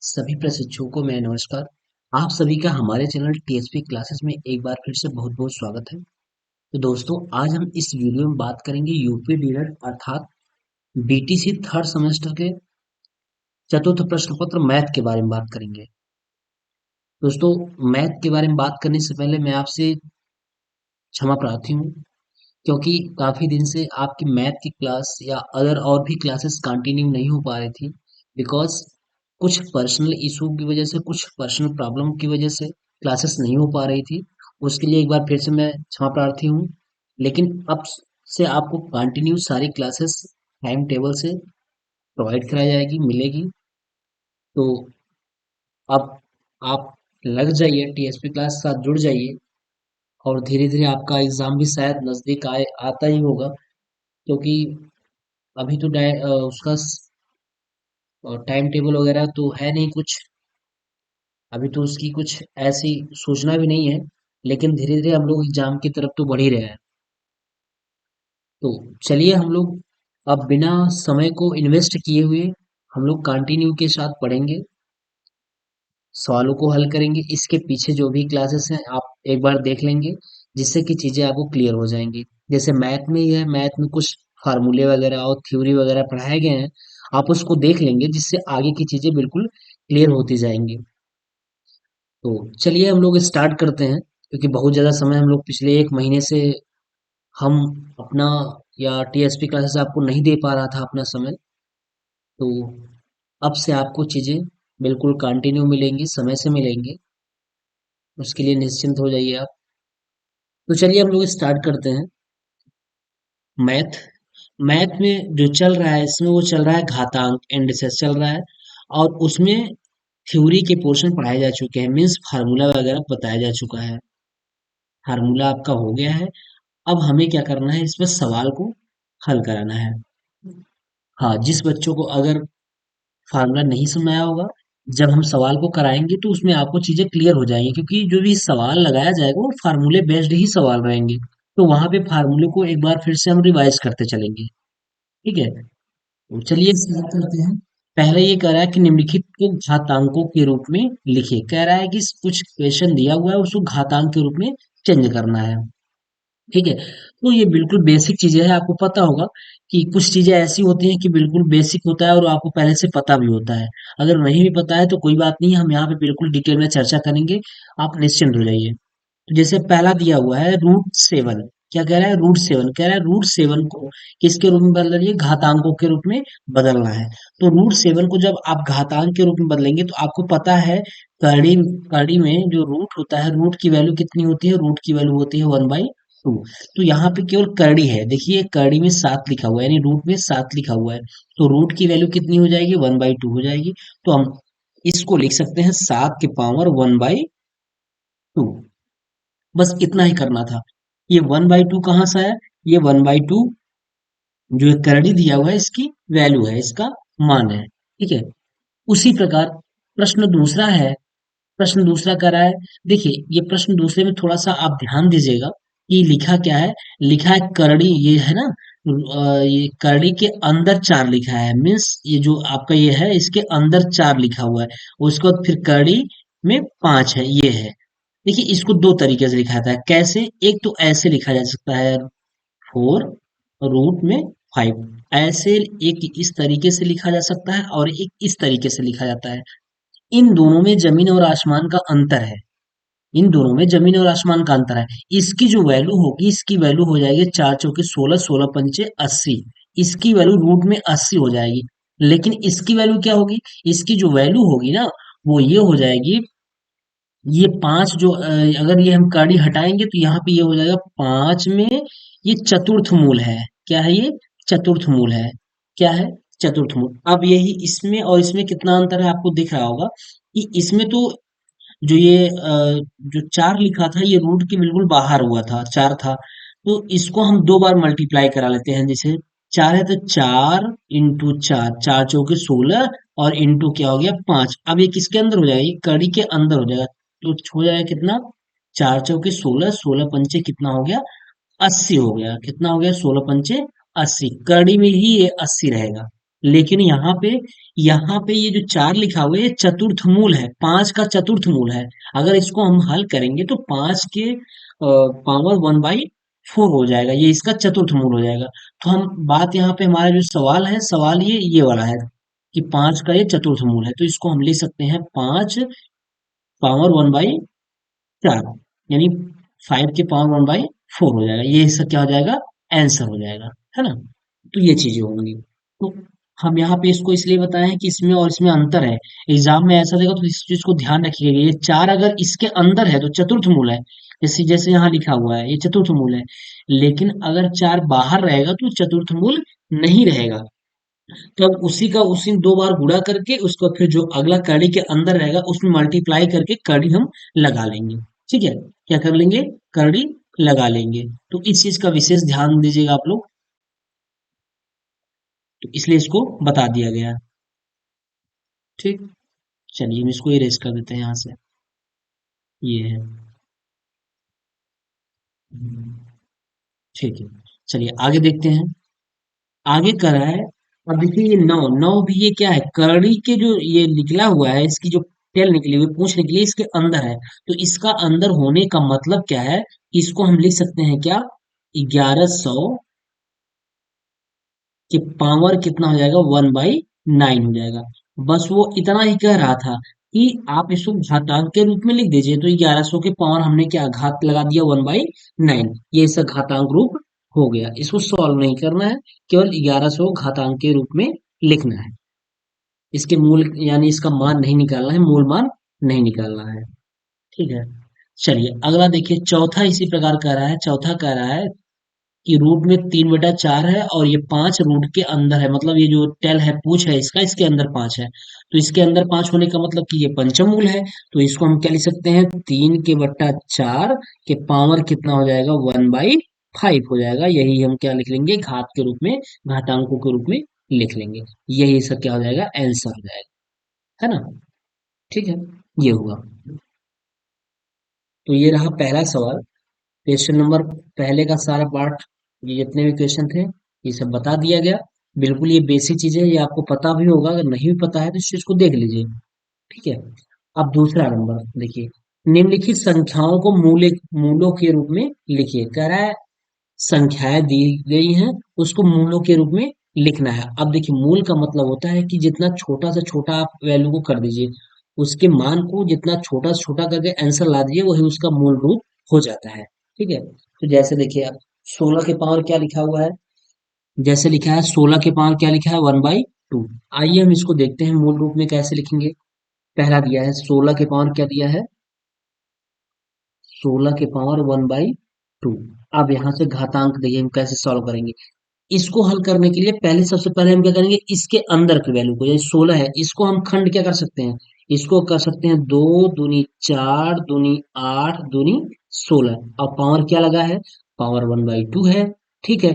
सभी प्रशिक्षुओं को मैं नमस्कार। आप सभी का हमारे चैनल टीएसपी क्लासेस में एक बार फिर से बहुत बहुत स्वागत है। तो दोस्तों, आज हम इस वीडियो में बात करेंगे यूपी डीलर अर्थात बीटीसी थर्ड सेमेस्टर के चतुर्थ प्रश्न पत्र मैथ के बारे में बात करेंगे। दोस्तों, मैथ के बारे में बात करने से पहले मैं आपसे क्षमा प्रार्थी हूँ, क्योंकि काफी दिन से आपकी मैथ की क्लास या अदर और भी क्लासेस कंटिन्यू नहीं हो पा रही थी। बिकॉज कुछ पर्सनल इशू की वजह से, कुछ पर्सनल प्रॉब्लम की वजह से क्लासेस नहीं हो पा रही थी। उसके लिए एक बार फिर से मैं क्षमा प्रार्थी हूँ। लेकिन अब से आपको कंटिन्यू सारी क्लासेस टाइम टेबल से प्रोवाइड कराई जाएगी, मिलेगी। तो अब आप लग जाइए, टीएसपी क्लास के साथ जुड़ जाइए, और धीरे धीरे आपका एग्जाम भी शायद नजदीक आए आता ही होगा। क्योंकि अभी तो उसका टाइम टेबल वगैरह तो है नहीं कुछ। अभी तो उसकी कुछ ऐसी सूचना भी नहीं है। लेकिन धीरे धीरे हम लोग एग्जाम की तरफ तो बढ़ ही रहे हैं। तो चलिए, हम लोग अब बिना समय को इन्वेस्ट किए हुए हम लोग कंटिन्यू के साथ पढ़ेंगे, सवालों को हल करेंगे। इसके पीछे जो भी क्लासेस हैं आप एक बार देख लेंगे, जिससे कि चीज़ें आपको क्लियर हो जाएंगी। जैसे मैथ में ही है, मैथ में कुछ फार्मूले वगैरह और थ्योरी वगैरह पढ़ाए गए हैं। आप उसको देख लेंगे, जिससे आगे की चीज़ें बिल्कुल क्लियर होती जाएंगी। तो चलिए, हम लोग स्टार्ट करते हैं, क्योंकि बहुत ज़्यादा समय हम लोग पिछले एक महीने से हम अपना या टीएसपी क्लासेस आपको नहीं दे पा रहा था अपना समय। तो अब से आपको चीज़ें बिल्कुल कंटिन्यू मिलेंगी, समय से मिलेंगी। उसके लिए निश्चिंत हो जाइए आप। तो चलिए, हम लोग स्टार्ट करते हैं। मैथ मैथ में जो चल रहा है, इसमें वो चल रहा है घातांक, इंडिसेस चल रहा है। और उसमें थ्योरी के पोर्शन पढ़ाए जा चुके हैं, मीन्स फार्मूला वगैरह बताया जा चुका है। फार्मूला आपका हो गया है। अब हमें क्या करना है, इसमें सवाल को हल कराना है। हाँ, जिस बच्चों को अगर फार्मूला नहीं समझ आया होगा, जब हम सवाल को कराएंगे तो उसमें आपको चीजें क्लियर हो जाएंगी, क्योंकि जो भी सवाल लगाया जाएगा वो फार्मूले बेस्ड ही सवाल रहेंगे। तो वहां पे फार्मूले को एक बार फिर से हम रिवाइज करते चलेंगे। ठीक है, तो चलिए स्टार्ट करते हैं। पहले ये कह रहा है कि निम्नलिखित को घातांकों के रूप में लिखिए। कह रहा है कि कुछ क्वेश्चन दिया हुआ है, उसको घातांक के रूप में चेंज करना है। ठीक है, तो ये बिल्कुल बेसिक चीजें हैं। आपको पता होगा कि कुछ चीजें ऐसी होती हैं कि बिल्कुल बेसिक होता है और आपको पहले से पता भी होता है। अगर नहीं भी पता है तो कोई बात नहीं, हम यहाँ पे बिल्कुल डिटेल में चर्चा करेंगे। आप निश्चिंत हो जाइए। तो जैसे पहला दिया हुआ है √7। क्या कह रहा है? √7 कह रहा है। √7 को किसके रूप में बदल रही है? घातांकों के रूप में बदलना है। तो √7 को जब आप घातांक के रूप में बदलेंगे तो आपको पता है, कड़ी कड़ी में जो रूट होता है, रूट की वैल्यू कितनी होती है? रूट की वैल्यू होती है 1/2। तो यहाँ पे केवल करड़ी है, देखिए करड़ी में 7 लिखा हुआ है, यानी रूट में 7 लिखा हुआ है। तो रूट की वैल्यू कितनी हो जाएगी? 1/2 हो जाएगी। तो हम इसको लिख सकते हैं 7 की पावर 1/2। बस इतना ही करना था। ये 1/2 कहाँ से आया? ये 1/2 जो एक करड़ी दिया हुआ है, इसकी वैल्यू है, इसका मान है। ठीक है, उसी प्रकार प्रश्न दूसरा है। प्रश्न दूसरा कह रहा है, देखिए ये प्रश्न दूसरे में थोड़ा सा आप ध्यान दीजिएगा कि लिखा क्या है। लिखा है करड़ी, ये है ना, ये करड़ी के अंदर 4 लिखा है, मीन्स ये जो आपका ये है, इसके अंदर 4 लिखा हुआ है। उसके बाद फिर करड़ी में 5 है, ये है। देखिए इसको दो तरीके से लिखा जाता है। कैसे? एक तो ऐसे लिखा जा सकता है, 4 रूट में 5। ऐसे एक इस तरीके से लिखा जा सकता है, और एक इस तरीके से लिखा जाता है। इन दोनों में जमीन और आसमान का अंतर है। इन दोनों में जमीन और आसमान का अंतर है। इसकी जो वैल्यू होगी, इसकी वैल्यू हो जाएगी 4 चौके 16, 16 पंचे 80। इसकी वैल्यू रूट में 80 हो जाएगी। लेकिन इसकी वैल्यू क्या होगी? इसकी जो वैल्यू होगी ना, वो ये हो जाएगी। ये 5 जो अगर ये हम कड़ी हटाएंगे तो यहाँ पे ये हो जाएगा 5 में ये चतुर्थ मूल है। क्या है ये? चतुर्थ मूल है। क्या है? चतुर्थ मूल। अब यही इसमें और इसमें कितना अंतर है आपको दिख रहा होगा कि इसमें तो जो ये जो 4 लिखा था, ये रूट के बिल्कुल बाहर हुआ था, 4 था। तो इसको हम 2 बार मल्टीप्लाई करा लेते हैं। जैसे 4 है तो 4 × 4, 4 चौके 16, और इंटू क्या हो गया? 5। अब ये किसके अंदर हो जाएगा? ये कड़ी के अंदर हो जाएगा। तो हो जाएगा कितना? 4 चौके 16, 16 पंचे कितना हो गया? 80 हो गया। कितना हो गया? 16 पंचे 80। कड़ी में ही ये 80 रहेगा। लेकिन यहाँ पे ये जो 4 लिखा हुआ है ये चतुर्थ मूल है, 5 का चतुर्थ मूल है। अगर इसको हम हल करेंगे तो 5 के पावर 1/4 हो जाएगा, ये इसका चतुर्थ मूल हो जाएगा। तो हम बात यहाँ पे हमारा जो सवाल है, सवाल ये वाला है कि 5 का ये चतुर्थ मूल है, तो इसको हम लिख सकते हैं 5 पावर 1/4, यानी 5 के पावर 1/4 हो जाएगा, ये इसका क्या हो जाएगा, आंसर हो जाएगा, है ना। तो ये चीजें होंगी। तो हम यहाँ पे इसको इसलिए बताए हैं कि इसमें और इसमें अंतर है। एग्जाम में ऐसा देगा तो इस चीज को ध्यान रखिएगा, ये 4 अगर इसके अंदर है तो चतुर्थ मूल है, जैसे जैसे यहाँ लिखा हुआ है ये चतुर्थ मूल है। लेकिन अगर 4 बाहर रहेगा तो चतुर्थ मूल नहीं रहेगा। तब उसी का उसी 2 बार गुणा करके उसको फिर जो अगला कड़ी के अंदर रहेगा उसमें मल्टीप्लाई करके कड़ी हम लगा लेंगे। ठीक है, क्या कर लेंगे, कड़ी लगा लेंगे। तो इस चीज का विशेष ध्यान दीजिएगा आप लोग, तो इसलिए इसको बता दिया गया है। ठीक, चलिए हम इसको इरेज कर देते हैं यहाँ से, ये है। ठीक है, चलिए आगे देखते हैं। आगे कर रहा है, अब देखिए ये नौ नौ भी ये क्या है, करड़ी के जो ये निकला हुआ है, इसकी जो टेल निकली हुई, पूंछ निकली है, इसके अंदर है। तो इसका अंदर होने का मतलब क्या है, इसको हम लिख सकते हैं क्या, 1100 कि पावर कितना हो जाएगा, 1/9 हो जाएगा। बस वो इतना ही कह रहा था कि आप इसको घातांक के रूप में लिख दीजिए, तो 1100 के पावर हमने क्या घात लगा दिया, 1/9, ये इसका घातांक रूप हो गया। इसको सॉल्व नहीं करना है, केवल 1100 घातांक के रूप में लिखना है। इसके मूल यानी इसका मान नहीं निकालना है, मूल मान नहीं निकालना है। ठीक है, चलिए अगला देखिए, चौथा इसी प्रकार कह रहा है। चौथा कह रहा है कि रूट में 3/4 है और ये 5 रूट के अंदर है, मतलब ये जो टेल है, पूछ है इसका, इसके अंदर 5 है। तो इसके अंदर 5 होने का मतलब कि ये पंचम मूल है। तो इसको हम क्या लिख सकते हैं, 3/4 के पावर कितना हो जाएगा, 1/5 हो जाएगा। यही हम क्या लिख लेंगे, घात के रूप में, घातांकों के रूप में लिख लेंगे। यही इसका क्या हो जाएगा, आंसर हो जाएगा, है ना। ठीक है, ये हुआ। तो ये रहा पहला सवाल। क्वेश्चन नंबर, पहले का सारा पार्ट, ये जितने भी क्वेश्चन थे ये सब बता दिया गया। बिल्कुल ये बेसिक चीज है, ये आपको पता भी होगा, अगर नहीं भी पता है तो इस चीज को देख लीजिए। ठीक है, अब दूसरा नंबर देखिए, निम्नलिखित संख्याओं को मूलों के रूप में लिखिए। कह रहा है संख्याएं दी गई हैं, उसको मूलों के रूप में लिखना है। अब देखिए, मूल का मतलब होता है कि जितना छोटा से छोटा आप वैल्यू को कर दीजिए, उसके मान को जितना छोटा से छोटा करके आंसर ला दीजिए, वही उसका मूल रूप हो जाता है। ठीक है, तो जैसे देखिए आप, 16 के पावर क्या लिखा हुआ है, जैसे लिखा है 16 के पावर क्या लिखा है, 1/2। आइए हम इसको देखते हैं मूल रूप में कैसे लिखेंगे। पहला दिया है 16 के पावर क्या दिया है, 16 के पावर 1/2। अब यहाँ से घातांक देखिए हम कैसे सॉल्व करेंगे। इसको हल करने के लिए पहले, सबसे पहले हम क्या करेंगे, इसके अंदर की वैल्यू को, जैसे 16 है, इसको हम खंड क्या कर सकते हैं, इसको कर सकते हैं 2 दूनी 4 दूनी 8 दूनी 16। अब पावर क्या लगा है, पावर 1/2 है। ठीक है,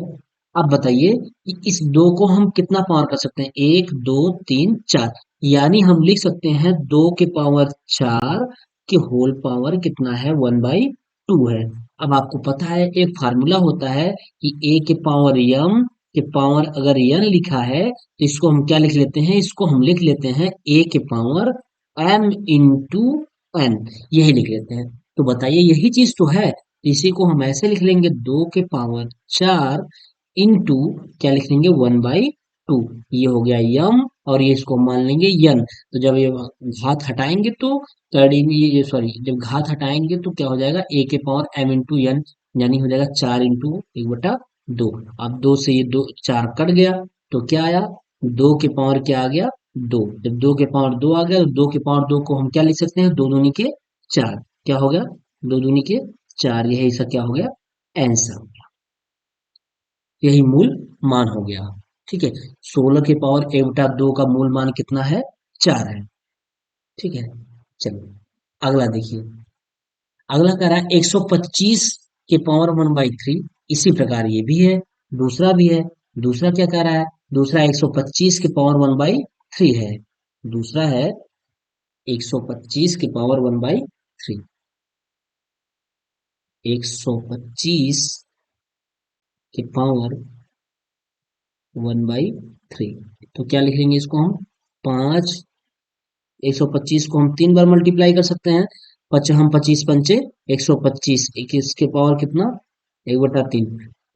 अब बताइए कि इस दो को हम कितना पावर कर सकते हैं, 1 2 3 4, यानी हम लिख सकते हैं 2 के पावर 4 के होल पावर कितना है, 1/2 है। अब आपको पता है एक फार्मूला होता है कि ए के पावर यम के पावर अगर यन लिखा है तो इसको हम क्या लिख लेते हैं, इसको हम लिख लेते हैं ए के पावर एम इंटू एन, यही लिख लेते हैं। तो बताइए यही चीज तो है, इसी को हम ऐसे लिख लेंगे, 2 के पावर 4 इंटू क्या लिख लेंगे, 1/2। ये हो गया यम, और ये इसको मान लेंगे यन। तो जब ये घात हटाएंगे तो ये सॉरी, जब घात हटाएंगे तो क्या हो जाएगा, ए के पावर एम इंटू एन, यानी हो जाएगा 4 इंटू 1/2। अब 2 से ये 4 कट गया, तो क्या आया, 2 के पावर क्या आ गया, 2। जब 2 के पावर 2 आ गया तो 2 के पावर 2 को हम क्या लिख सकते हैं, 2 दूनी के 4, क्या हो गया, 2 दूनी के 4, यही इसका क्या हो गया, आंसर। यही मूल मान हो गया। ठीक है, 16 के पावर 1/2 का मूल मान कितना है, 4 है। ठीक है, चलिए अगला देखिए। अगला कह रहा है 125 के पावर 1/3, इसी प्रकार ये भी है, दूसरा भी है। दूसरा क्या कह रहा है, दूसरा 125 के पावर 1/3 है। दूसरा है 125 के पावर 1/3, 125 के पावर 1/3। 3। तो क्या लिख लेंगे इसको हम? 5, 125 को हम 3 बार मल्टीप्लाई कर सकते हैं। पच हम 25 पंचे 125, इक्कीस के पावर कितना? 1/3।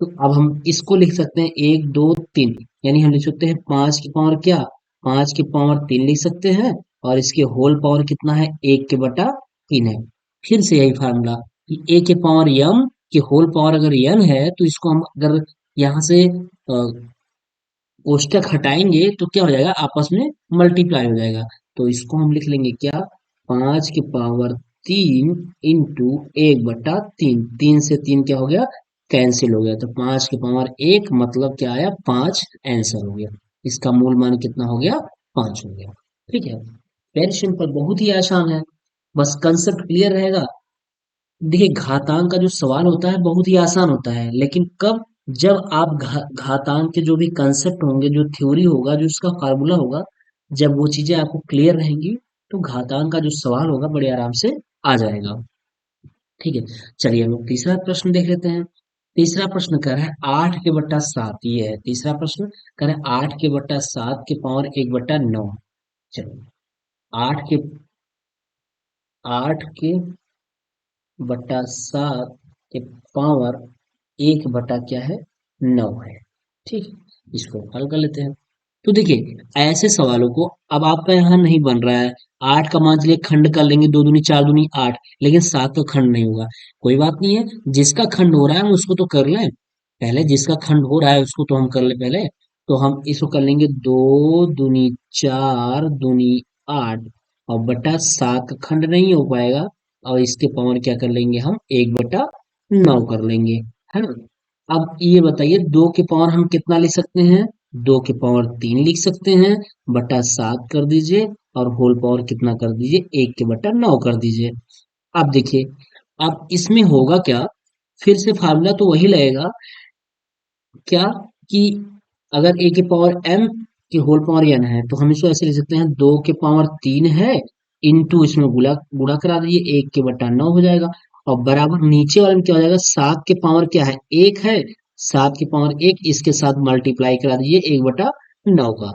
तो अब हम इसको लिख सकते हैं 1 2 3, यानी हम लिख सकते हैं 5 की पावर क्या? 5 की पावर 3 लिख सकते हैं। और इसके होल पावर कितना है? 1 के बटा 3 है। फिर से यही फार्मूला कि a के पावर m की होल पावर अगर n है, तो इसको हम अगर यहाँ से कोष्टक हटाएंगे तो क्या हो जाएगा? आपस में मल्टीप्लाई हो जाएगा। तो इसको हम लिख लेंगे क्या? 5 की पावर 3 इंटू 1/3। 3 से 3 क्या हो गया? कैंसिल हो गया। तो 5 की पावर 1 मतलब क्या आया? 5 आंसर हो गया। इसका मूल मान कितना हो गया? 5 हो गया। ठीक है, वेरी सिंपल, बहुत ही आसान है। बस कंसेप्ट क्लियर रहेगा। देखिए, घातांक का जो सवाल होता है बहुत ही आसान होता है, लेकिन कब? जब आप घातांक के जो भी कंसेप्ट होंगे, जो थ्योरी होगा, जो इसका फार्मूला होगा, जब वो चीजें आपको क्लियर रहेंगी, तो घातांक का जो सवाल होगा बड़े आराम से आ जाएगा। ठीक है, चलिए हम लोग तीसरा प्रश्न देख लेते हैं। तीसरा प्रश्न कह रहा है 8 के बटा 7, ये है तीसरा प्रश्न। कह रहा है 8 के बटा 7 के पावर 1/9। चलो, आठ के 8 के बटा 7 के पावर 1 बटा क्या है? 9 है। ठीक, इसको हल कर लेते हैं। तो देखिए, ऐसे सवालों को अब आपका यहाँ नहीं बन रहा है। 8 का मान चलिए खंड कर लेंगे, 2 दूनी 4 दूनी 8, लेकिन 7 का खंड नहीं होगा। कोई बात नहीं है, जिसका खंड हो रहा है हम उसको तो कर लें पहले। जिसका खंड हो रहा है उसको तो हम कर ले पहले। तो हम इसको कर लेंगे 2 दूनी 4 दूनी 8, और बटा 7 का खंड नहीं हो पाएगा। और इसके पावर क्या कर लेंगे हम? 1/9 कर लेंगे, है ना? अब ये बताइए, 2 के पावर हम कितना लिख सकते हैं? 2 के पावर 3 लिख सकते हैं, बटा 7 कर दीजिए, और होल पावर कितना कर दीजिए? 1/9 कर दीजिए। अब देखिए, अब इसमें होगा क्या? फिर से फार्मूला तो वही लगेगा क्या? कि अगर a के पावर m की होल पावर n है, तो हम इसको ऐसे लिख सकते हैं, 2 के पावर 3 है, इंटू इसमें गुणा गुणा करा दीजिए, 1/9 हो जाएगा। और बराबर नीचे वाले में क्या हो जाएगा? 7 के पावर क्या है? 1 है। 7 के पावर 1 इसके साथ मल्टीप्लाई करा दीजिए 1/9 का।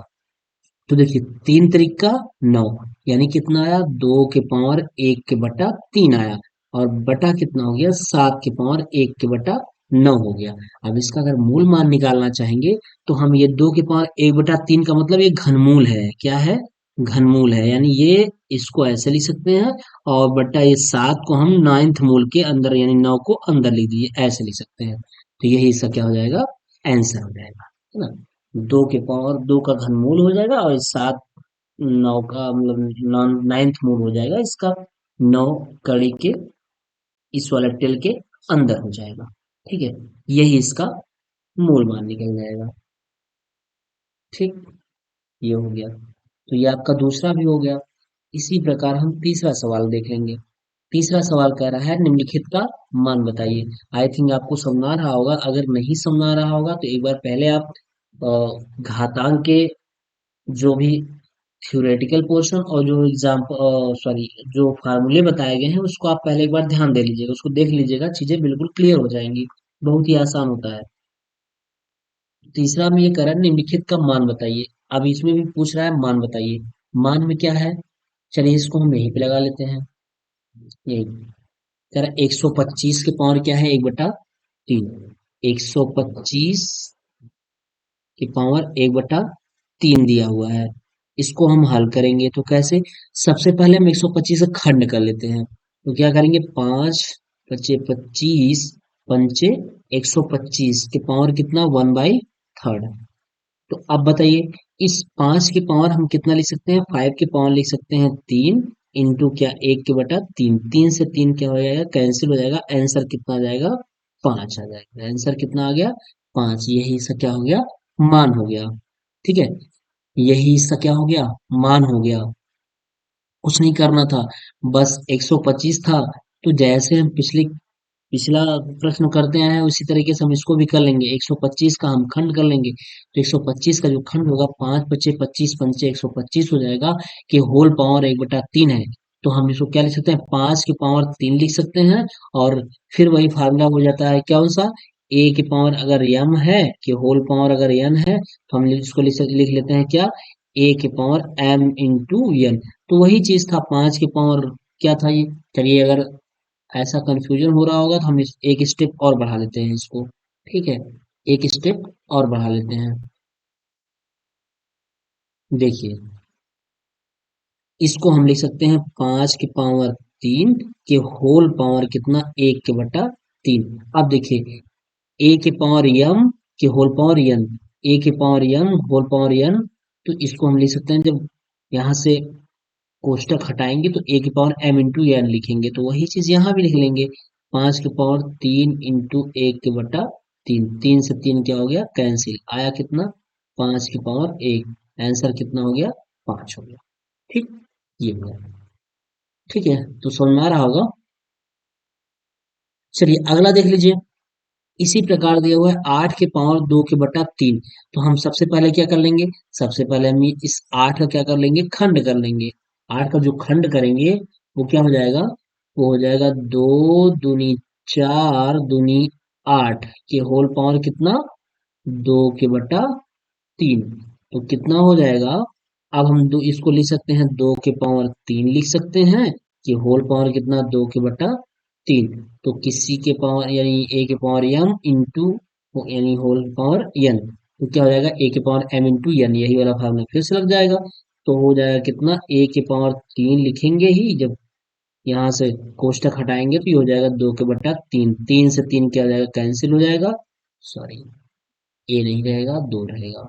तो देखिए, 3 त्रिक का 9, यानी कितना आया? 2 के पावर 1/3 आया। और बटा कितना हो गया? 7 के पावर 1/9 हो गया। अब इसका अगर मूल मान निकालना चाहेंगे, तो हम ये 2 के पावर 1/3 का मतलब ये घनमूल है। क्या है? घनमूल है, यानी ये इसको ऐसे लिख सकते हैं। और बटा ये 7 को हम नाइन्थ मूल के अंदर, यानी 9 को अंदर लिख दीजिए, ऐसे लिख सकते हैं। तो यही इसका क्या हो जाएगा? आंसर हो जाएगा, है ना? 2 के पावर 2 का घनमूल हो जाएगा, और 7 9 का मतलब नाइन्थ मूल हो जाएगा इसका। 9 कड़ी के इस वाले टेल के अंदर हो जाएगा। ठीक है, यही इसका मूल मान निकल जाएगा। ठीक, ये हो गया। तो ये आपका दूसरा भी हो गया। इसी प्रकार हम तीसरा सवाल देख लेंगे। तीसरा सवाल कह रहा है निम्नलिखित का मान बताइए। आई थिंक आपको समझ आ रहा होगा। अगर नहीं समझ आ रहा होगा तो एक बार पहले आप घातांक के जो भी थ्योरेटिकल पोर्शन और जो सॉरी, जो फार्मूले बताए गए हैं उसको आप पहले एक बार ध्यान दे लीजिएगा, उसको देख लीजिएगा, चीजें बिल्कुल क्लियर हो जाएंगी। बहुत ही आसान होता है। तीसरा में ये कह रहा है निम्नलिखित का मान बताइए। अब इसमें भी पूछ रहा है मान बताइए। मान में क्या है? चलिए इसको हम यहीं पे लगा लेते हैं। यही कह रहा है 125 के पावर क्या है? 1/3। 125 की पावर 1/3 दिया हुआ है। इसको हम हल करेंगे तो कैसे? सबसे पहले हम 125 का खंड कर लेते हैं। तो क्या करेंगे? 5 × 5 = 25, पंचे 125 के पावर कितना? 1/3। तो अब बताइए, इस 5 के पावर हम कितना लिख सकते हैं? 5 के पावर लिख सकते हैं 3, इंटू क्या? 1/3। 3 से 3 क्या हो जाएगा? कैंसिल हो जाएगा। आंसर कितना आ जाएगा? 5 आ जाएगा। आंसर कितना आ गया? 5। यही इसका क्या हो गया? मान हो गया। ठीक है, यही इसका क्या हो गया? मान हो गया। कुछ नहीं करना था, बस 125 था, तो जैसे हम पिछला प्रश्न करते आए हैं उसी तरीके से हम इसको भी कर लेंगे। 125 का हम खंड कर लेंगे, तो 125 का जो खंड होगा, 5 × 5 = 25, पंचे 125 हो जाएगा, कि होल पावर 1/3 है। तो हम इसको क्या लिख सकते हैं? 5 की पावर 3 लिख सकते हैं। और फिर वही फार्मूला हो जाता है, क्या सा? ए की पावर अगर m है कि होल पावर अगर n है तो हम इसको लिख लेते हैं क्या, ए की पावर m इंटू n। तो वही चीज था, 5 की पावर क्या था ये। चलिए अगर ऐसा कंफ्यूजन हो रहा होगा तो हम इस एक स्टेप और बढ़ा लेते हैं इसको। ठीक है, एक स्टेप और बढ़ा लेते हैं। देखिए इसको हम लिख सकते हैं 5 की पावर 3 के होल पावर कितना, 1/3। अब देखिए ए के पावर m के होल पावर n, ए के power n whole power n। तो इसको हम लिख सकते हैं, जब यहाँ से कोष्टक हटाएंगे तो ए की पावर m इंटू n लिखेंगे, तो वही चीज यहाँ भी लिख लेंगे। 5 की पावर 3 इंटू 1/3, 3 से 3 क्या हो गया, कैंसिल, आया कितना, 5 की पावर 1। आंसर कितना हो गया, 5 हो गया। ठीक, ये हो गया। ठीक है, तो समझ में आ रहा होगा। चलिए अगला देख लीजिए। इसी प्रकार दिया हुआ है 8 की पावर 2 के बटा 3। तो हम सबसे पहले क्या कर लेंगे, सबसे पहले हम इस 8 का क्या कर लेंगे, खंड कर लेंगे। 8 का जो खंड करेंगे वो क्या हो जाएगा, वो हो जाएगा 2 दूनी 4 दूनी 8 के होल पावर कितना, 2 के बटा 3। तो कितना हो जाएगा, अब हम दो इसको लिख सकते हैं, 2 के पावर 3 लिख सकते हैं कि होल पावर कितना, 2 के बटा 3। तो किसी के पावर यानी ए के पावर एम इंटू यानी होल पावर एन, तो क्या हो जाएगा, ए के पावर एम इंटू एन, यही वाला फार्मूला फिर से लग जाएगा। तो हो जाएगा कितना, ए के पावर 3 लिखेंगे ही जब यहाँ से कोष्टक हटाएंगे तो ये हो जाएगा 2 के बटा 3। 3 से 3 क्या हो जाएगा, कैंसिल हो जाएगा, सॉरी ए नहीं रहेगा, 2 रहेगा।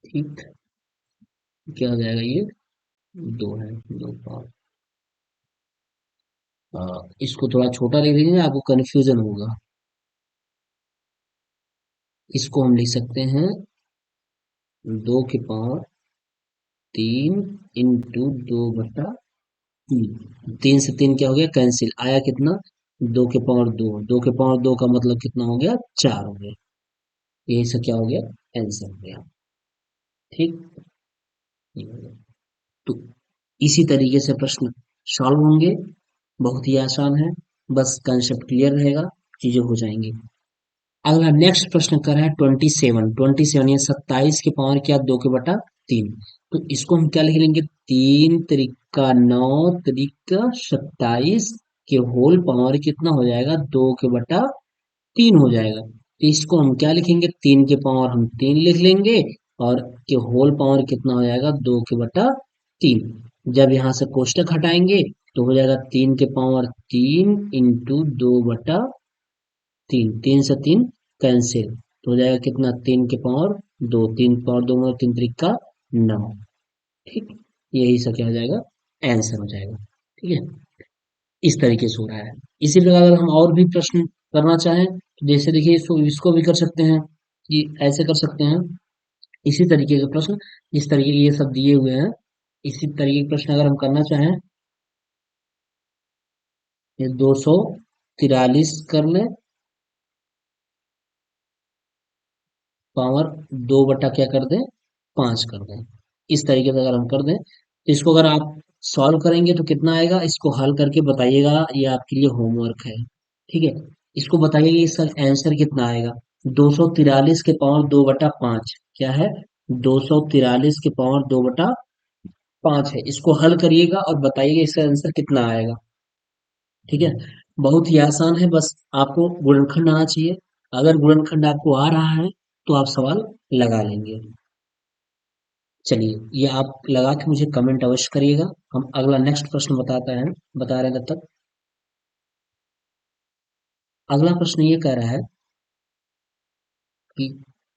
ठीक, क्या हो जाएगा ये, 2 है, 2 पावर। इसको थोड़ा छोटा लिख लीजिए, आपको कंफ्यूजन होगा। इसको हम लिख सकते हैं 2 के पावर 3 इंटू 2/3। 3 से 3 क्या हो गया, कैंसिल, आया कितना, 2 के पावर 2। 2 के पावर 2 का मतलब कितना हो गया, 4 हो गया। यही से क्या हो गया, आंसर हो गया। ठीक, ये हो गया। तो इसी तरीके से प्रश्न सॉल्व होंगे, बहुत ही आसान है, बस कंसेप्ट क्लियर रहेगा, चीजें हो जाएंगी। अगला नेक्स्ट प्रश्न कर रहा है 27। 27 या 27 के पावर क्या, 2 के बटा 3। तो इसको हम क्या लिख लेंगे, 3 त्रिका 9 त्रिका 27 के होल पावर कितना हो जाएगा, 2 के बटा 3 हो जाएगा। तो इसको हम क्या लिखेंगे, 3 के पावर हम 3 लिख लेंगे और के होल पावर कितना हो जाएगा, 2 के बटा 3। जब यहाँ से कोष्टक हटाएंगे तो हो जाएगा 3 के पावर 3 इंटू 2/3। 3 से 3 कैंसिल, तो हो जाएगा कितना, 3 के पावर 2, 3 पावर 2 में 3 त्रिका 9। ठीक, यही सब क्या हो जाएगा, आंसर हो जाएगा। ठीक है, इस तरीके से हो रहा है। इसी प्रकार अगर हम और भी प्रश्न करना चाहें तो जैसे देखिए, इसको भी कर सकते हैं कि ऐसे कर सकते हैं। इसी तरीके के प्रश्न, जिस तरीके के ये सब दिए हुए हैं, इसी तरीके के प्रश्न अगर हम करना चाहें, ये 243 कर लें, पावर 2 बटा क्या कर दें, 5 कर दें। इस तरीके से अगर हम कर दें तो इसको अगर आप सॉल्व करेंगे तो कितना आएगा, इसको हल करके बताइएगा, ये आपके लिए होमवर्क है। ठीक है, इसको बताइए कि इसका आंसर कितना आएगा। 243 के पावर 2/5 क्या है, 243 के पावर 2/5 है। इसको हल करिएगा और बताइएगा इसका आंसर कितना आएगा। ठीक है, बहुत ही आसान है, बस आपको गुणनखंड आना चाहिए। अगर गुणनखंड आपको आ रहा है तो आप सवाल लगा लेंगे। चलिए ये आप लगा के मुझे कमेंट अवश्य करिएगा। हम अगला नेक्स्ट प्रश्न बता रहे हैं तब तक। अगला प्रश्न ये कह रहा है कि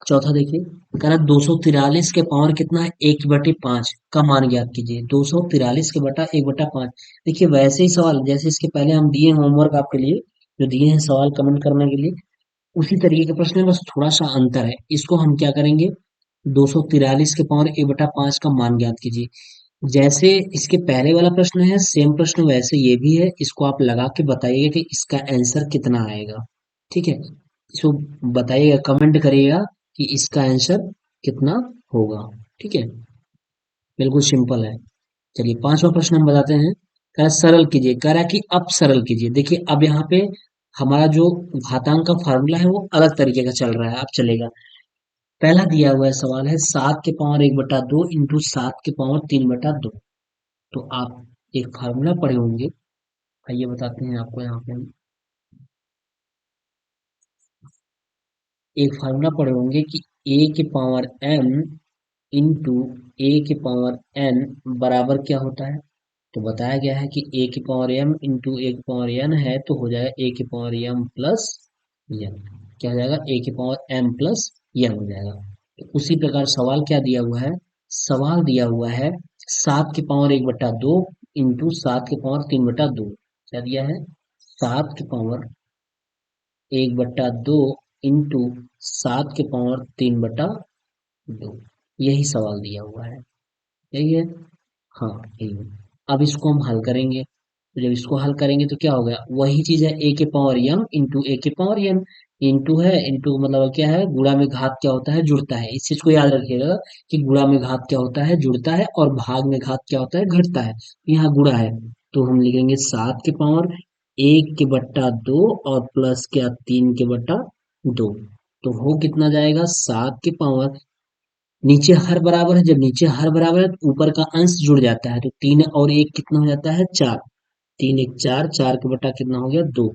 चौथा देखिए, कह रहा है 243 के पावर कितना है, 1/5 का मान ज्ञात कीजिए। 243 के बटा 1/5। देखिए वैसे ही सवाल जैसे इसके पहले हम दिए होमवर्क आपके लिए, जो दिए हैं सवाल कमेंट करने के लिए, उसी तरीके के प्रश्न है, बस थोड़ा सा अंतर है। इसको हम क्या करेंगे, 243 के पावर 1/5 का मान ज्ञात कीजिए। जैसे इसके पहले वाला प्रश्न है, सेम प्रश्न वैसे ये भी है। इसको आप लगा के बताइएगा कि इसका आंसर कितना आएगा। ठीक है, इसको बताइएगा, कमेंट करिएगा कि इसका आंसर कितना होगा। ठीक है, बिल्कुल सिंपल है। चलिए पांचवा प्रश्न हम बताते हैं। कह रहा है सरल कीजिए, कह रहा है कि अब सरल कीजिए। देखिए अब यहाँ पे हमारा जो घातांक का फार्मूला है वो अलग तरीके का चल रहा है, अब चलेगा। पहला दिया हुआ है सवाल है 7 के पावर 1/2 इंटू 7 के पावर 3/2। तो आप एक फार्मूला पढ़े होंगे, आइए बताते हैं आपको। यहाँ पे हम एक फार्मूला पढ़े होंगे कि a के पावर m इंटू a के पावर n बराबर क्या होता है। तो बताया गया है कि a के पावर m इंटू a के पावर n है, तो हो जाएगा a के पावर m प्लस n। क्या हो जाएगा, a के पावर m प्लस n हो जाएगा। तो उसी प्रकार सवाल क्या दिया हुआ है, सवाल दिया हुआ है 7 के पावर 1/2 इंटू 7 के पावर 3/2। क्या दिया है, 7 के पावर 1/2 इंटू 7 के पावर 3/2। यही सवाल दिया हुआ है, यही है। हाँ, यही है। अब इसको हम हल करेंगे, तो जब इसको हल करेंगे तो क्या हो गया, वही चीज है a के पावर m इंटू a के पावर n। इंटू है, इंटू मतलब क्या है, गुणा में घात क्या होता है, जुड़ता है। इस चीज को याद रखिएगा कि गुणा में घात क्या होता है, जुड़ता है, और भाग में घात क्या होता है, घटता है। यहाँ गुणा है, तो हम लिखेंगे 7 के पावर 1/2 और प्लस क्या, 3/2। तो हो कितना जाएगा, 7 के पावर, नीचे हर बराबर है, जब नीचे हर बराबर है तो ऊपर का अंश जुड़ जाता है, तो 3 और 1 कितना हो जाता है, 4। 3 1 4, 4 के बटा कितना हो गया, 2।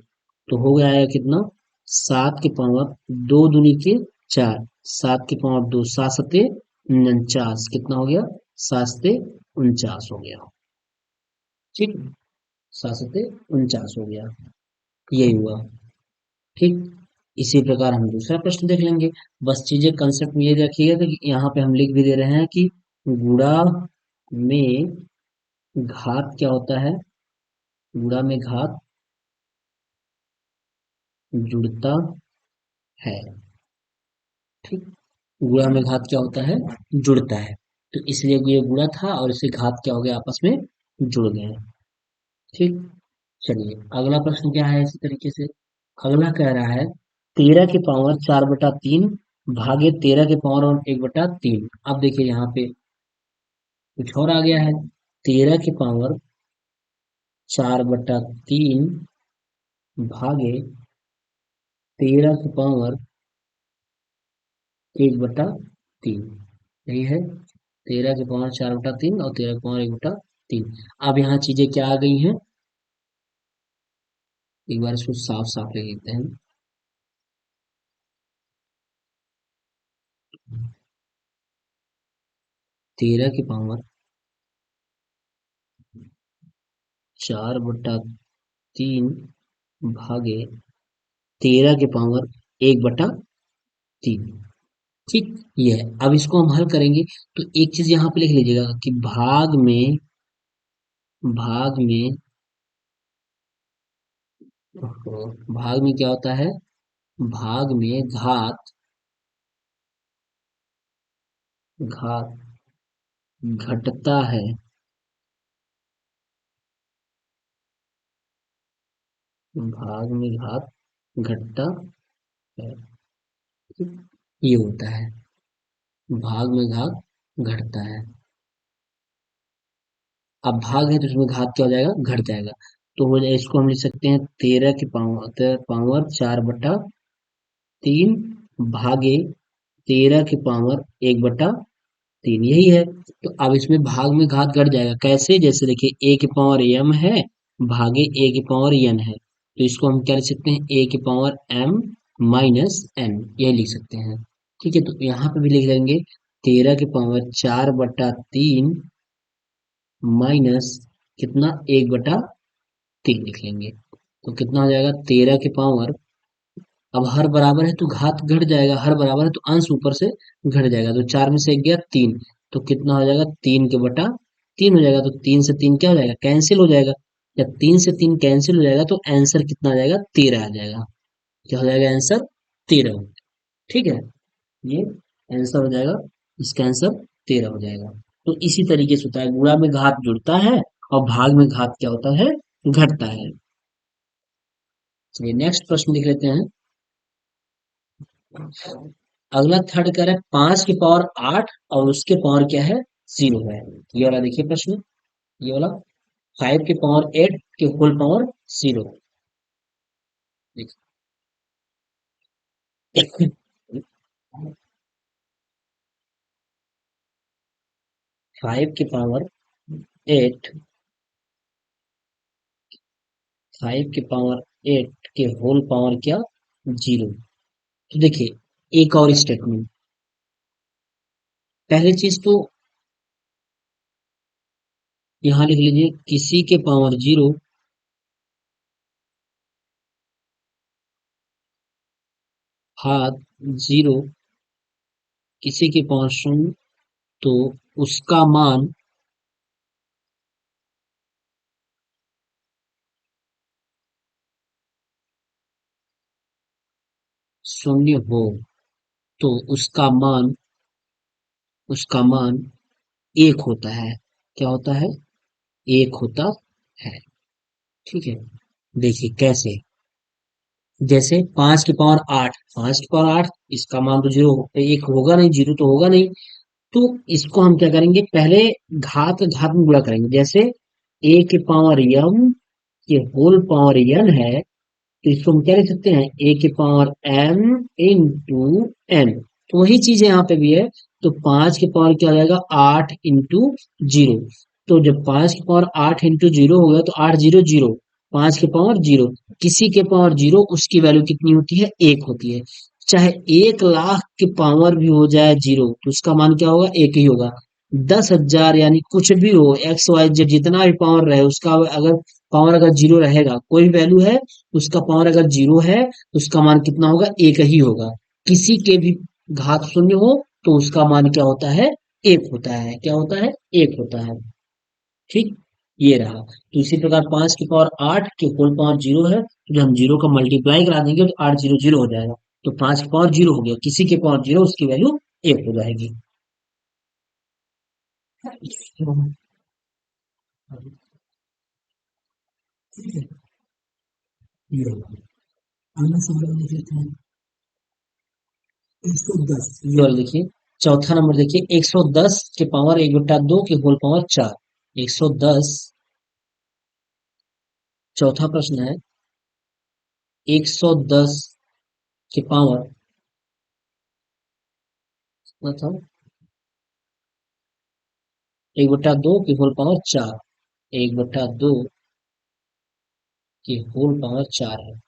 तो हो गया है कितना, 7 के पावर 2 दूनी के 4, 7 के पावर 2, 7 सते 49, कितना हो गया, 7 सते 49 हो गया। ठीक, 7 सते 49 हो गया, यही हुआ। ठीक, इसी प्रकार हम दूसरा प्रश्न देख लेंगे। बस चीजें कंसेप्ट में ये रखिएगा कि यहाँ पे हम लिख भी दे रहे हैं कि गुणा में घात क्या होता है, गुणा में घात जुड़ता है। ठीक, गुणा में घात क्या होता है, जुड़ता है। तो इसलिए ये गुणा था और इससे घात क्या हो गया, आपस में जुड़ गए। ठीक, चलिए अगला प्रश्न क्या है, इसी तरीके से अगला कह रहा है 13 के पावर 4/3 भागे 13 के पावर 1/3। अब देखिए यहाँ पे कुछ और आ गया है, 13 के पावर 4/3 भागे 13 के पावर 1/3, यही है। 13 के पावर 4/3 और 13 के पावर 1/3। अब यहाँ चीजें क्या आ गई हैं, एक बार इसको साफ साफ लिख लेते हैं। 13 के पावर 4/3 भागे 13 के पावर 1/3। ठीक, ये है। अब इसको हम हल करेंगे, तो एक चीज यहाँ पे लिख लीजिएगा कि भाग में भाग में क्या होता है, भाग में घात घात घटता है। भाग में घात घटता है। ठीक, ये होता है, भाग में घात घटता है। अब भाग है तो इसमें घात क्या हो जाएगा, घट जाएगा। तो हो जाए, इसको हम लिख सकते हैं 13 के पावर 4/3 भागे 13 के पावर 1/3, यही है। तो अब इसमें भाग में घात घट जाएगा, कैसे, जैसे देखिए a के पावर m है भागे a के पावर n है, तो इसको हम क्या लिख सकते हैं, a के पावर m माइनस n, यही लिख सकते हैं। ठीक है, तो यहाँ पे भी लिख देंगे 13 के पावर 4/3 माइनस कितना, 1/3 लिख लेंगे। तो कितना हो जाएगा, 13 के पावर, अब हर बराबर है तो घात घट जाएगा, हर बराबर है तो अंश ऊपर से घट जाएगा, तो 4 में से 1 गया 3, तो कितना हो जाएगा, 3 के बटा 3 हो जाएगा। तो 3 से 3 क्या हो जाएगा, कैंसिल हो जाएगा। जब 3 से 3 कैंसिल हो जाएगा तो आंसर कितना आ जाएगा, 13 आ जाएगा। क्या हो जाएगा, आंसर 13। ठीक है, ये आंसर हो जाएगा, इसका आंसर 13 हो जाएगा। तो इसी तरीके से होता है, गुणा में घात जुड़ता है और भाग में घात क्या होता है, घटता है। चलिए नेक्स्ट प्रश्न लिख लेते हैं। अगला थर्ड कह रहा है 5 के पावर 8 और उसके पावर क्या है, 0 है। ये वाला देखिए प्रश्न, ये वाला 5 के पावर 8 के होल पावर 0। फाइव की पावर एट, फाइव की पावर एट के होल पावर क्या, जीरो। तो देखिए एक और स्टेटमेंट, पहली चीज तो यहाँ लिख लीजिए, किसी के पावर जीरो, हाथ जीरो, किसी के पावर शून्य, तो उसका मान शून्य हो, तो उसका मान एक होता है। क्या होता है, एक होता है। ठीक है, देखिए कैसे, जैसे पांच की पावर आठ, पांच की पावर आठ, इसका मान तो जीरो, एक होगा नहीं, जीरो तो होगा नहीं। तो इसको हम क्या करेंगे, पहले घात घात में गुणा करेंगे। जैसे ए के पावर यम के होल पावर एन है, तो इसको हम क्या लिख सकते हैं, ए के पावर एम इंटू एन। तो वही चीज यहाँ पे भी है। तो पांच के पावर क्या हो जाएगा, आठ इंटू जीरो। तो जब पांच के पावर आठ इंटू जीरो हो गया, तो आठ जीरो जीरो, पांच के पावर जीरो, किसी के पावर जीरो, उसकी वैल्यू कितनी होती है, एक होती है। चाहे 1 लाख के पावर भी हो जाए जीरो, तो उसका मान क्या होगा, एक ही होगा। 10,000 यानी कुछ भी हो, एक्स वाई जेड जितना भी पावर रहे, उसका अगर पावर अगर जीरो रहेगा, कोई वैल्यू है, उसका पावर अगर जीरो है, तो उसका मान कितना होगा, एक ही होगा। किसी के भी घात शून्य हो, तो उसका मान क्या होता है, एक होता है। क्या होता है, एक होता है। ठीक, ये रहा। तो इसी प्रकार पांच की पावर आठ के होल पावर जीरो है, तो जब हम जीरो का मल्टीप्लाई करा देंगे, तो आठ जीरो जीरो हो जाएगा। तो पांच की पावर जीरो हो गया, किसी के पावर जीरो, उसकी वैल्यू एक हो जाएगी। ये होगा। आगे सब लोग लिख लेते हैं 110। ये वाला देखिए, चौथा नंबर देखिए, 110 के पावर एक बटा दो के होल पावर चार। 110, चौथा प्रश्न है, 110 के पावर, मतलब एक बटा दो के होल पावर चार, एक बटा दो के होल पावर चार है।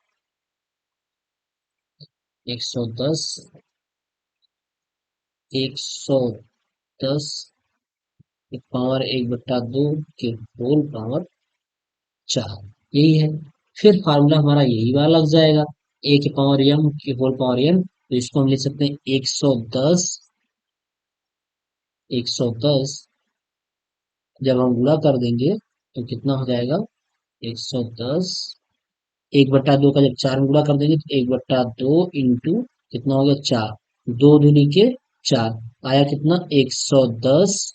110, 110 के पावर एक बटा दो के होल पावर चार, यही है। फिर फार्मूला हमारा यही वाला लग जाएगा, ए के पावर एम के होल पावर एन, तो इसको हम लिख सकते हैं 110, 110 जब हम गुणा कर देंगे, तो कितना हो जाएगा, 110, एक बट्टा दो का जब चार में गुणा कर देंगे, तो एक बट्टा दो इंटू कितना हो गया, चार, दो दूनी के चार, आया कितना, 110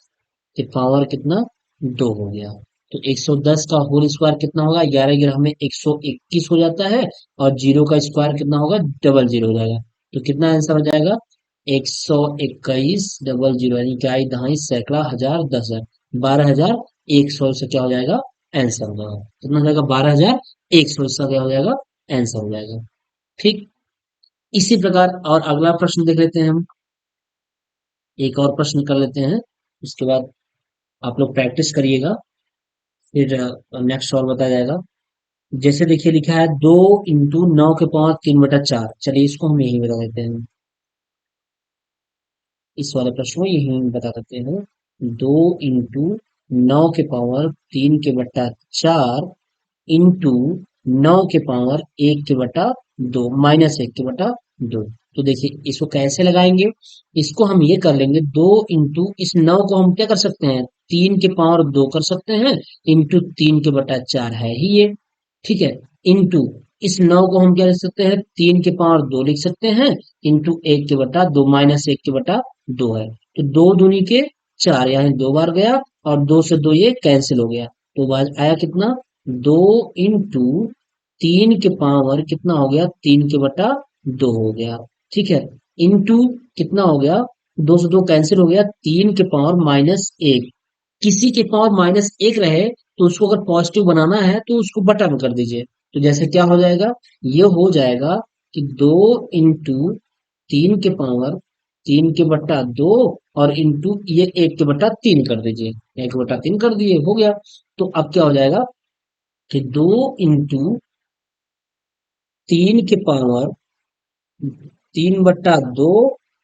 के पावर कितना, दो हो गया। तो 110 का होल स्क्वायर कितना होगा, 11 11 में 121 हो जाता है, और जीरो का स्क्वायर कितना होगा, डबल जीरो हो जाएगा। तो कितना आंसर हो जाएगा, 121 डबल जीरो, यानी कि आई दहाई सैकड़ा हजार 10,000, 12,100 से क्या हो जाएगा, आंसर हो जाएगा। कितना हो जाएगा, 12,100, इसका क्या हो जाएगा, आंसर हो जाएगा। ठीक, इसी प्रकार और अगला प्रश्न देख लेते हैं हम, एक और प्रश्न कर लेते हैं, उसके बाद आप लोग प्रैक्टिस करिएगा, फिर नेक्स्ट सवाल बताया जाएगा। जैसे देखिए लिखा है, 2 इंटू 9 के पावर 3 बटा 4, चलिए इसको हम यही बता देते हैं, इस वाले प्रश्न को यही हम बता देते हैं। 2 इंटू 9 के पावर 3 के बटा 4 इंटू 9 के पावर 1 के बटा 2 माइनस 1 के बटा 2। तो देखिए इसको कैसे लगाएंगे, इसको हम ये कर लेंगे, दो इंटू इस नौ को हम क्या कर सकते हैं, 3 के पावर 2 कर सकते हैं, इंटू 3 के बटा 4 है ही ये। ठीक है, इंटू इस नौ को हम क्या लिख सकते हैं, 3 के पावर 2 लिख सकते हैं, इंटू 1 के बटा 2 माइनस 1 के बटा 2 है। तो दो दूनी के चार, यानी दो बार गया, और दो से दो ये कैंसिल हो गया, तो बाद आया कितना, 2 इंटू 3 के पावर कितना हो गया, 3 के बटा 2 हो गया। ठीक है, इंटू कितना हो गया, दो से दो कैंसिल हो गया, 3 के पावर -1, किसी के पावर -1 रहे, तो उसको अगर पॉजिटिव बनाना है, तो उसको बटा में कर दीजिए, तो जैसे क्या हो जाएगा, ये हो जाएगा कि 2 into 3 के पावर 3 के बट्टा 2 और इंटू ये 1 के बट्टा 3 कर दीजिए, 1 के बट्टा 3 कर दिए, हो गया। तो अब क्या हो जाएगा कि 2 into 3 के पावर 3 बट्टा 2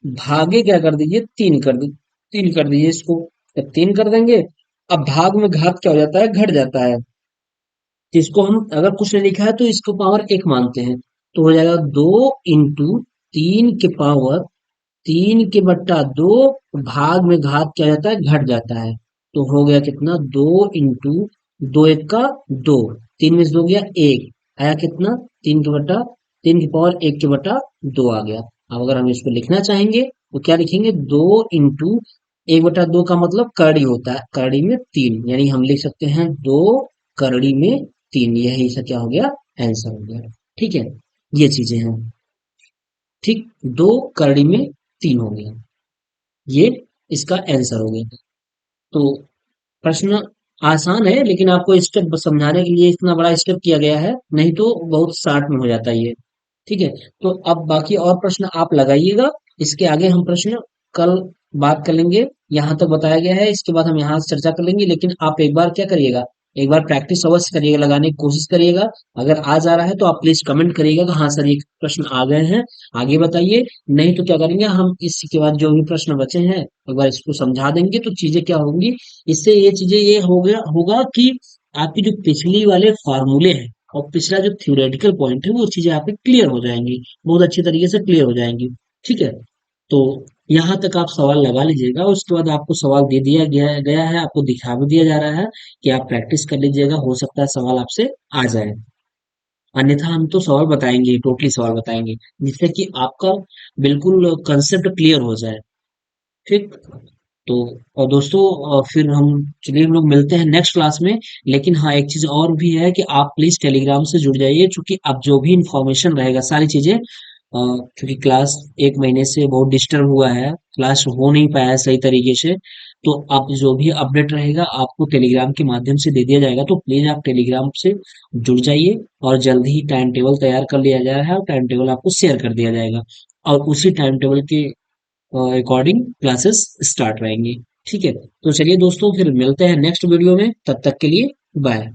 भागे क्या कर दीजिए, 3 कर दीजिए इसको। जब 3 कर देंगे, अब भाग में घात क्या हो जाता है, घट जाता है। इसको हम अगर कुछ नहीं लिखा है तो इसको पावर 1 मानते हैं। तो हो जाएगा 2 into 3 के पावर 3 के बट्टा 2 भाग में घात क्या हो जाता है, घट जाता है। तो हो गया कितना, 2 into 2 1 का 2, 3 में से 2 गया 1, आया कितना, 3 की पावर 1 के बट्टा 2 आ गया। अब अगर हम इसको लिखना चाहेंगे तो क्या लिखेंगे, 2 into 1 बट्टा 2 का मतलब करड़ी होता है, करड़ी में 3, यानी हम लिख सकते हैं 2 करड़ी में 3, यही से क्या हो गया, आंसर हो गया। ठीक है, ये चीजें हैं। ठीक, 2 करड़ी में 3 हो गया, ये इसका आंसर हो गया। तो प्रश्न आसान है, लेकिन आपको स्टेप समझाने के लिए इतना बड़ा स्टेप किया गया है, नहीं तो बहुत शार्ट में हो जाता है ये। ठीक है, तो अब बाकी और प्रश्न आप लगाइएगा, इसके आगे हम प्रश्न कल बात कर लेंगे। यहाँ तक बताया गया है, इसके बाद हम यहाँ से चर्चा कर लेंगे, लेकिन आप एक बार क्या करिएगा, एक बार प्रैक्टिस अवश्य करिएगा, लगाने की कोशिश करिएगा। अगर आ जा रहा है तो आप प्लीज कमेंट करिएगा कि हाँ सर ये प्रश्न आ गए हैं, आगे बताइए। नहीं तो क्या करेंगे, हम इसके बाद जो भी प्रश्न बचे हैं एक बार इसको समझा देंगे, तो चीजें क्या होंगी, इससे ये चीजें ये हो गया होगा कि आपकी जो पिछली वाले फॉर्मूले हैं और पिछला जो थ्योरेटिकल पॉइंट है वो चीजें आपकी क्लियर हो जाएंगी, बहुत अच्छी तरीके से क्लियर हो जाएंगी। ठीक है, तो यहाँ तक आप सवाल लगा लीजिएगा, उसके बाद आपको सवाल दे दिया गया है, आपको दिखा भी दिया जा रहा है कि आप प्रैक्टिस कर लीजिएगा, हो सकता है सवाल आपसे आ जाए। अन्यथा हम तो सवाल बताएंगे, टोटली सवाल बताएंगे, जिससे कि आपका बिल्कुल कंसेप्ट क्लियर हो जाए। ठीक, तो और दोस्तों, फिर हम चलिए हम लोग मिलते हैं नेक्स्ट क्लास में। लेकिन हाँ, एक चीज और भी है कि आप प्लीज टेलीग्राम से जुड़ जाइए, क्योंकि अब जो भी इंफॉर्मेशन रहेगा सारी चीजें, क्योंकि क्लास 1 महीने से बहुत डिस्टर्ब हुआ है, क्लास हो नहीं पाया है सही तरीके से। तो आप जो भी अपडेट रहेगा आपको टेलीग्राम के माध्यम से दे दिया जाएगा, तो प्लीज आप टेलीग्राम से जुड़ जाइए, और जल्द ही टाइम टेबल तैयार कर लिया जा रहा है और टाइम टेबल आपको शेयर कर दिया जाएगा, और उसी टाइम टेबल के अकॉर्डिंग क्लासेस स्टार्ट रहेंगी। ठीक है, तो चलिए दोस्तों, फिर मिलते हैं नेक्स्ट वीडियो में, तब तक के लिए बाय।